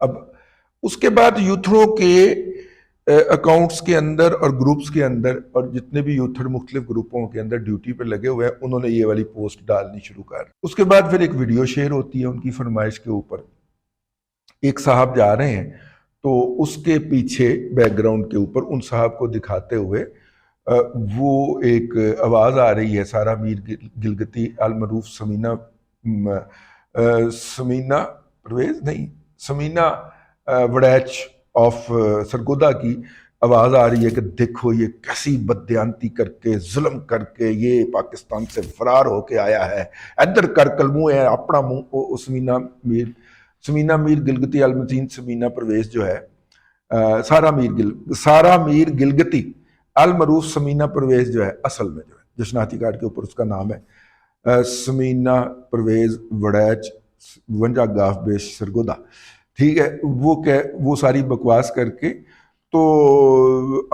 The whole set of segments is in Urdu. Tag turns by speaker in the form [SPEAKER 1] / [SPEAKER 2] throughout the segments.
[SPEAKER 1] اب اس کے بعد یوتھڑوں کے اکاؤنٹس کے اندر اور گروپس کے اندر اور جتنے بھی یوتھڑ مختلف گروپوں کے اندر ڈیوٹی پہ لگے ہوئے ہیں انہوں نے یہ والی پوسٹ ڈالنی شروع کر دی۔ اس کے بعد پھر ایک ویڈیو شیئر ہوتی ہے ان کی فرمائش کے اوپر، ایک صاحب جا رہے ہیں تو اس کے پیچھے بیک گراؤنڈ کے اوپر ان صاحب کو دکھاتے ہوئے وہ ایک آواز آ رہی ہے، سارا میر گلگتی المعروف سمینہ پرویز نہیں سمینہ وڑیچ آف سرگودا کی آواز آ رہی ہے کہ دیکھو یہ کیسی بددیانتی کر کے ظلم کر کے یہ پاکستان سے فرار ہو کے آیا ہے، ادھر کر کلموں ہے اپنا منہ۔ سمینہ میر گلگتی المتین سمینہ پرویز جو ہے سارا میر گلگتی المعروف سمینہ پرویز جو ہے اصل میں جو ہے جشناتی کارڈ کے اوپر اس کا نام ہے سمینہ پرویز وڑیچ 52 گاف بیش سرگودا، ٹھیک ہے۔ وہ ساری بکواس کر کے تو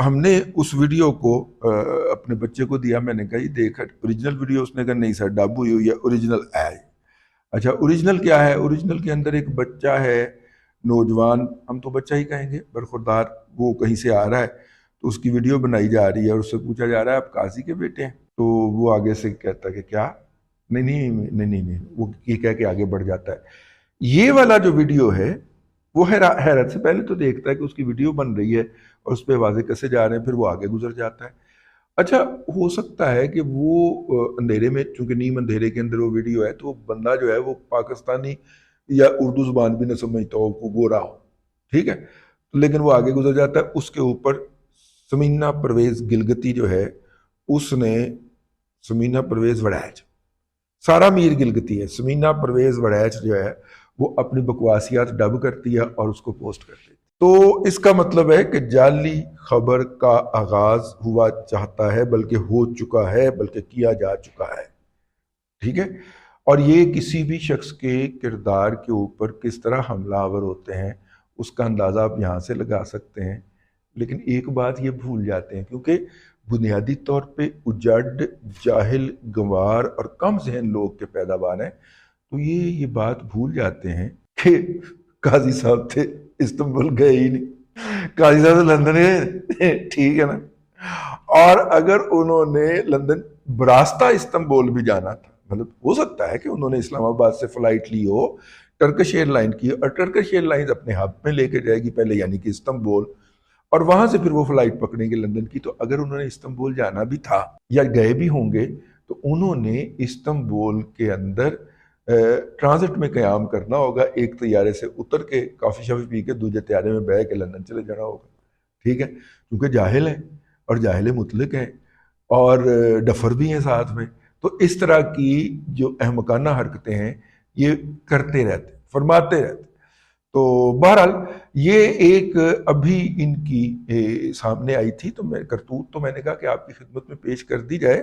[SPEAKER 1] ہم نے اس ویڈیو کو اپنے بچے کو دیا، میں نے کہا یہ دیکھ اوریجنل ویڈیو، اس نے کہا نہیں سر ڈب ہوئی ہے، اوریجنل ہے۔ اچھا اوریجنل کیا ہے؟ اوریجنل کے اندر ایک بچہ ہے نوجوان، ہم تو بچہ ہی کہیں گے برخوردار، وہ کہیں سے آ رہا ہے تو اس کی ویڈیو بنائی جا رہی ہے اور اس سے پوچھا جا رہا ہے آپ قاضی کے بیٹے ہیں؟ تو وہ آگے سے کہتا ہے کہ کیا نہیں، وہ یہ کہہ کے آگے بڑھ جاتا ہے۔ یہ والا جو ویڈیو ہے وہ حیرت سے پہلے تو دیکھتا ہے کہ اس کی ویڈیو بن رہی ہے اور اس پہ واضح کیسے جا رہے ہیں، پھر وہ آگے گزر جاتا ہے۔ اچھا ہو سکتا ہے کہ وہ اندھیرے میں، چونکہ نیم اندھیرے کے اندر وہ ویڈیو ہے تو بندہ جو ہے وہ پاکستانی یا اردو زبان بھی نہ سمجھتا ہو، وہ گورا ہو، ٹھیک ہے، لیکن وہ آگے گزر جاتا ہے۔ اس کے اوپر سمینہ پرویز گلگتی جو ہے اس نے سمینہ پرویز وڑیچ، سارا میر گلگتی ہے، سمینہ پرویز وڑیچ جو ہے وہ اپنی بکواسیات ڈب کرتی ہے اور اس کو پوسٹ کرتی ہے۔ تو اس کا مطلب ہے کہ جعلی خبر کا آغاز ہوا چاہتا ہے، بلکہ ہو چکا ہے، بلکہ کیا جا چکا ہے، ٹھیک ہے۔ اور یہ کسی بھی شخص کے کردار کے اوپر کس طرح حملہ آور ہوتے ہیں اس کا اندازہ آپ یہاں سے لگا سکتے ہیں۔ لیکن ایک بات یہ بھول جاتے ہیں، کیونکہ بنیادی طور پہ اجڑ، جاہل، گنوار اور کم ذہن لوگ کے پیداوار ہیں، تو یہ بات بھول جاتے ہیں کہ قاضی صاحب تھے استنبول گئے ہی نہیں، قاضی صاحب تو لندن گئے، ٹھیک ہے نا۔ اور اگر انہوں نے لندن براستہ استنبول بھی جانا تھا، مطلب ہو سکتا ہے کہ انہوں نے اسلام آباد سے فلائٹ لی ہو، ٹرکش ایئر لائن کی، اور ٹرکش ایئر لائنز اپنے ہب میں لے کے جائے گی پہلے یعنی کہ استنبول، اور وہاں سے پھر وہ فلائٹ پکڑیں گے لندن کی۔ تو اگر انہوں نے استنبول جانا بھی تھا یا گئے بھی ہوں گے تو انہوں نے استنبول کے اندر ٹرانزٹ میں قیام کرنا ہوگا، ایک طیارے سے اتر کے کافی شافی پی کے دوسرے طیارے میں بیٹھ کے لندن چلے جانا ہوگا، ٹھیک ہے، کیونکہ جاہل ہیں اور جاہل مطلق ہیں اور ڈفر بھی ہیں ساتھ میں۔ تو اس طرح کی جو احمقانہ حرکتیں ہیں یہ کرتے رہتے، فرماتے رہتے۔ تو بہرحال یہ ایک ابھی ان کی سامنے آئی تھی تو میں کرتوت تو میں نے کہا کہ آپ کی خدمت میں پیش کر دی جائے۔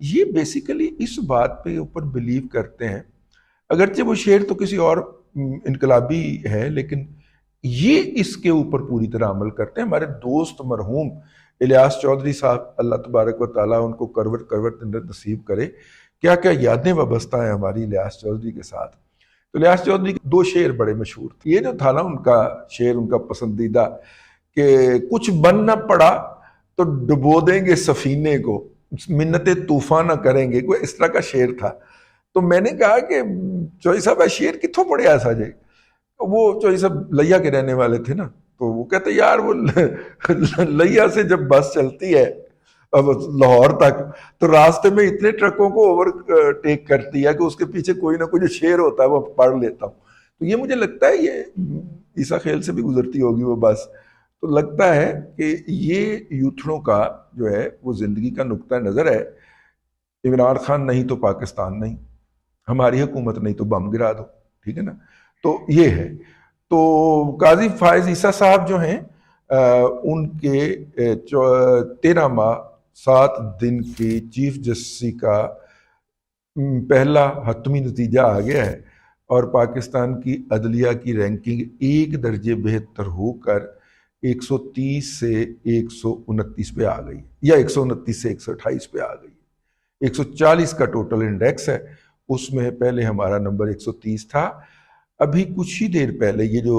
[SPEAKER 1] یہ بیسیکلی اس بات پہ اوپر بلیو کرتے ہیں، اگرچہ وہ شعر تو کسی اور انقلابی ہے لیکن یہ اس کے اوپر پوری طرح عمل کرتے ہیں۔ ہمارے دوست مرحوم الیاس چودھری صاحب، اللہ تبارک و تعالیٰ ان کو کروٹ کروٹ نصیب کرے، کیا کیا یادیں وابستہ ہیں ہماری الیاس چودھری کے ساتھ۔ تو الیاس چودھری کے 2 شعر بڑے مشہور تھے۔ یہ جو تھا نا ان کا شعر، ان کا پسندیدہ، کہ کچھ بن نہ پڑا تو ڈبو دیں گے سفینے کو، منتیں طوفان نہ کریں گے، کوئی اس طرح کا شعر تھا۔ تو میں نے کہا کہ چوہی صاحب شعر کتوں پڑھیا ایسا جے؟ وہ چوہی صاحب لیا کے رہنے والے تھے نا، تو وہ کہتے یار وہ لیا سے جب بس چلتی ہے لاہور تک تو راستے میں اتنے ٹرکوں کو اوور ٹیک کرتی ہے کہ اس کے پیچھے کوئی نہ کوئی جو شعر ہوتا ہے وہ پڑھ لیتا ہوں۔ تو یہ مجھے لگتا ہے یہ عیسیٰ خیل سے بھی گزرتی ہوگی وہ بس، تو لگتا ہے کہ یہ یوتھڑوں کا جو ہے وہ زندگی کا نقطہ نظر ہے۔ عمران خان نہیں تو پاکستان نہیں، ہماری حکومت نہیں تو بم گرا دو، ٹھیک ہے نا۔ تو یہ ہے۔ تو قاضی فائز عیسیٰ صاحب جو ہیں ان کے 13 ماہ 7 دن کی چیف جسٹسی کا پہلا حتمی نتیجہ آ گیا ہے اور پاکستان کی عدلیہ کی رینکنگ 1 درجے بہتر ہو کر 130 سے 129 پہ آ گئی، یا 129 سے 128 پہ آ گئی۔ 140 کا ٹوٹل انڈیکس ہے، اس میں پہلے ہمارا نمبر 130 تھا۔ ابھی کچھ ہی دیر پہلے یہ جو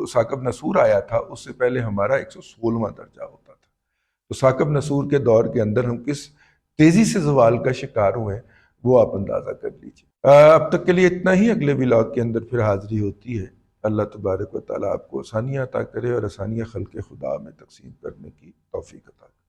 [SPEAKER 1] ثاقب نصور آیا تھا اس سے پہلے ہمارا 116واں درجہ ہوتا تھا. تو ثاقب نصور کے دور کے اندر ہم کس تیزی سے زوال کا شکار ہوئے وہ آپ اندازہ کر لیجیے. اب تک کے لیے اتنا ہی. اگلے ولاگ کے اندر پھر حاضری ہوتی ہے. اللہ تبارک و تعالیٰ آپ کو آسانیاں عطا کرے اور آسانیاں خلق خدا میں تقسیم کرنے کی توفیق عطا کرے.